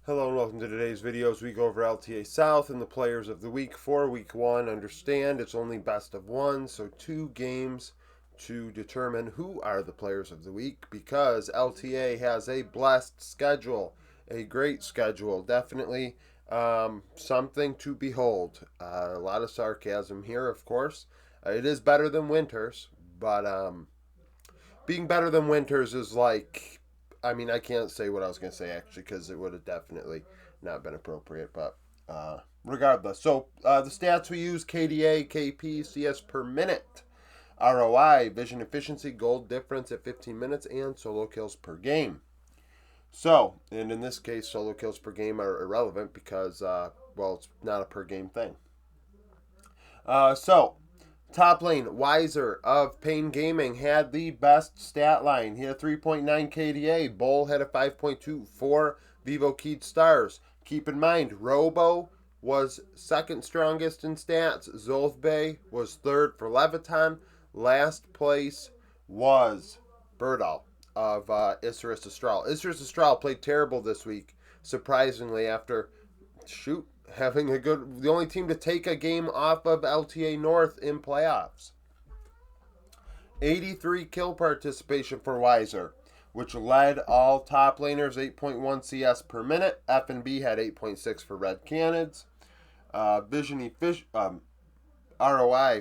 Hello and welcome to today's video as we go over LTA South and the players of the week for week one. Understand it's only best of one, so 2 games to determine who are the players of the week because LTA has a blessed schedule, a great schedule, definitely something to behold. A lot of sarcasm here, of course. It is better than Winters, but being better than Winters is like, I can't say what I was going to say actually because it would have definitely not been appropriate, but regardless. So the stats we use: KDA, KP, CS per minute, ROI, vision efficiency, goal difference at 15 minutes, and solo kills per game. So, and in this case, solo kills per game are irrelevant because, it's not a per game thing. So, top lane, Weiser of Pain Gaming had the best stat line. He had a 3.9 KDA. Bull had a 5.2 for Vivo Keyed Stars. Keep in mind, Robo was second strongest in stats. Zolfbay was third for Leviton. Last place was Birdall of Isurus Astral. Isurus Astral played terrible this week, surprisingly, after having the only team to take a game off of LTA North in playoffs. 83 kill participation for Weiser, which led all top laners, 8.1 CS per minute. F&B had 8.6 for Red Canids. ROI,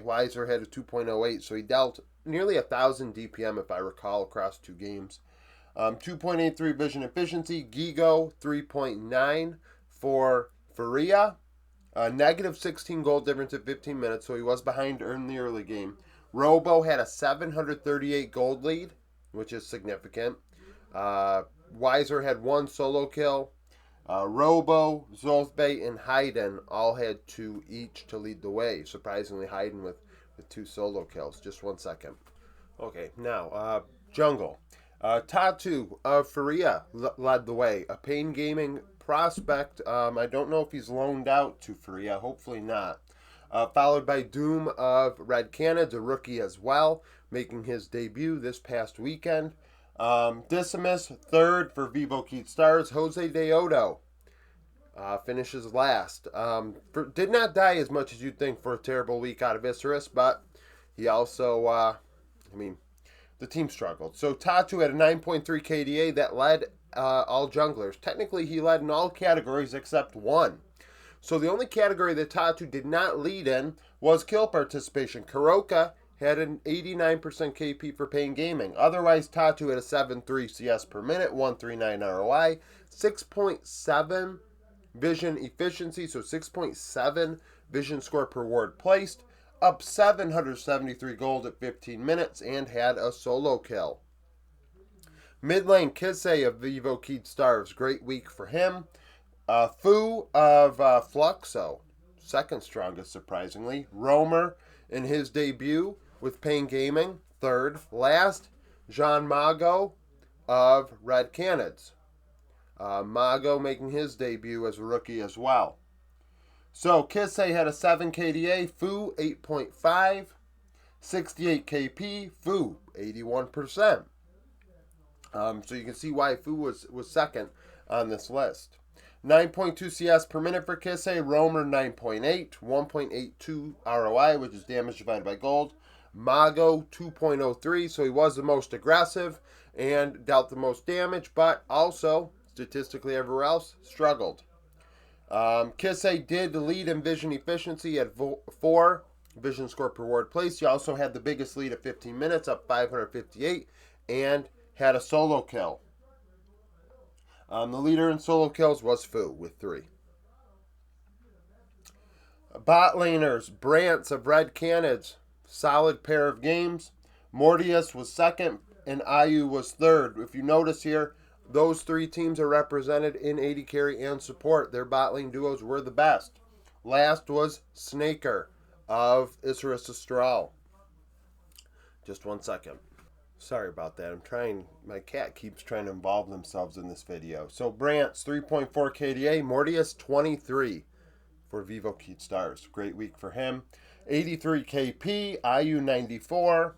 Weiser had a 2.08, so he dealt nearly 1,000 DPM, if I recall, across 2 games. 2.83 vision efficiency. Gigo, 3.9 for Faria. Negative 16 goal difference at 15 minutes, so he was behind in the early game. Robo had a 738 gold lead, which is significant. Weiser had 1 solo kill. Robo, Zolfbay, and Hayden all had 2 each to lead the way. Surprisingly, Hayden with 2 solo kills. Just 1 second. Okay, now, Jungle. Tatu of Faria led the way. A Pain Gaming prospect. I don't know if he's loaned out to Faria. Hopefully not. Followed by Doom of Red Canids, a rookie as well, making his debut this past weekend. Decimus, third for Vivo Keyed Stars. Jose Deodo finishes last. Did not die as much as you'd think for a terrible week out of Isurus, but he also, the team struggled. So Tatu had a 9.3 KDA that led all junglers. Technically, he led in all categories except one. So the only category that Tatu did not lead in was kill participation. Kuroka had an 89% KP for Pain Gaming. Otherwise, Tatu had a 7.3 CS per minute, 139 ROI, 6.7 vision efficiency, so 6.7 vision score per ward placed, up 773 gold at 15 minutes, and had a solo kill. Mid lane, Kisei of Vivo Keyed Stars, great week for him. Fu of Fluxo, second strongest surprisingly. Romer in his debut with Pain Gaming, third. Last, Jean Mago of Red Canids. Mago making his debut as a rookie as well. So Kisei had a 7 KDA, Fu 8.5, 68 KP, Fu 81%. So you can see why Fu was second on this list. 9.2 CS per minute for Kisei, Romer 9.8, 1.82 ROI, which is damage divided by gold. Mago 2.03, so he was the most aggressive and dealt the most damage, but also, statistically everywhere else, struggled. Kisei did lead in vision efficiency at 4 vision score per ward place. He also had the biggest lead at 15 minutes, up 558, and had a solo kill. The leader in solo kills was Fu with 3. Bot laners, Brants of Red Canids, solid pair of games. Mortius was second and Ayu was third. If you notice here, those 3 teams are represented in AD carry and support. Their bot lane duos were the best. Last was Snaker of Isurus Astral. Just 1 second. Sorry about that. My cat keeps trying to involve themselves in this video. So Brant's 3.4 KDA, Mortius 23 for Vivo Keyed Stars. Great week for him. 83 KP, IU 94,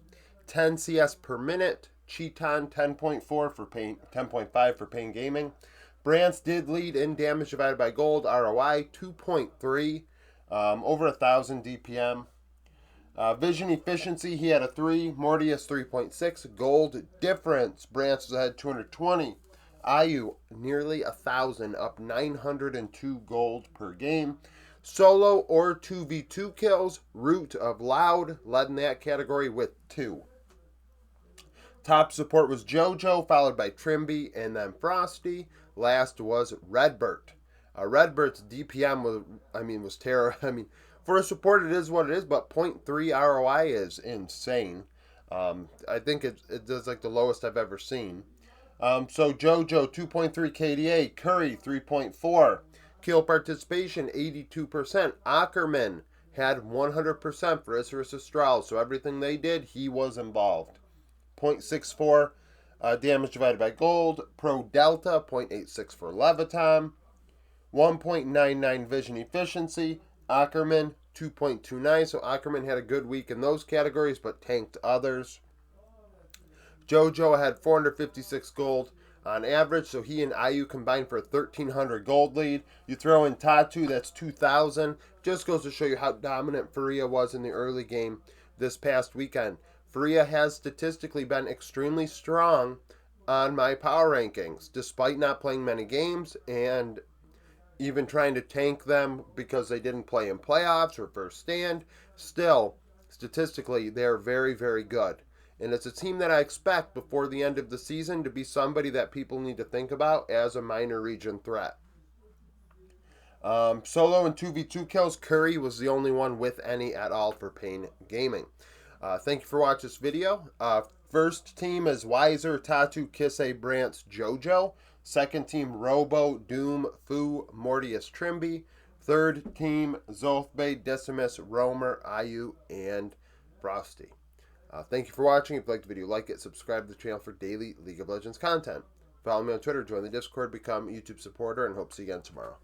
10 CS per minute, Cheaton 10.4 for Pain, 10.5 for Pain Gaming. Brantz did lead in damage divided by gold, ROI 2.3, over 1,000 DPM. Vision efficiency, he had a 3, Mortius 3.6, gold difference, Brantz was ahead 220. Ayu nearly 1,000, up 902 gold per game. Solo or 2v2 kills, Root of Loud led in that category with 2. Top support was JoJo, followed by Trimby, and then Frosty. Last was Redbert. Redbert's DPM was terrible. For a support, it is what it is, but 0.3 ROI is insane. I think it does like the lowest I've ever seen. So JoJo 2.3 KDA, Curry 3.4, kill participation 82%. Ackerman had 100% for Isurus Astral, so everything they did, he was involved. 0.64 damage divided by gold. Pro Delta 0.86 for Leviton. 1.99 vision efficiency. Ackerman 2.29. So Ackerman had a good week in those categories, but tanked others. JoJo had 456 gold on average, so he and Ayu combined for a 1,300 gold lead. You throw in Tatu, that's 2,000. Just goes to show you how dominant Faria was in the early game this past weekend. Faria has statistically been extremely strong on my power rankings, despite not playing many games and even trying to tank them because they didn't play in playoffs or first stand. Still, statistically, they're very, very good. And it's a team that I expect before the end of the season to be somebody that people need to think about as a minor region threat. Solo and 2v2 kills, Curry was the only one with any at all for Pain Gaming. Thank you for watching this video. First team is Weiser, Tatu, Kisse, Brantz, JoJo. Second team, Robo, Doom, Fu, Mortius, Trimby. Third team, Zolfbay, Decimus, Romer, Ayu, and Frosty. Thank you for watching. If you liked the video, like it, subscribe to the channel for daily League of Legends content. Follow me on Twitter, join the Discord, become a YouTube supporter, and hope to see you again tomorrow.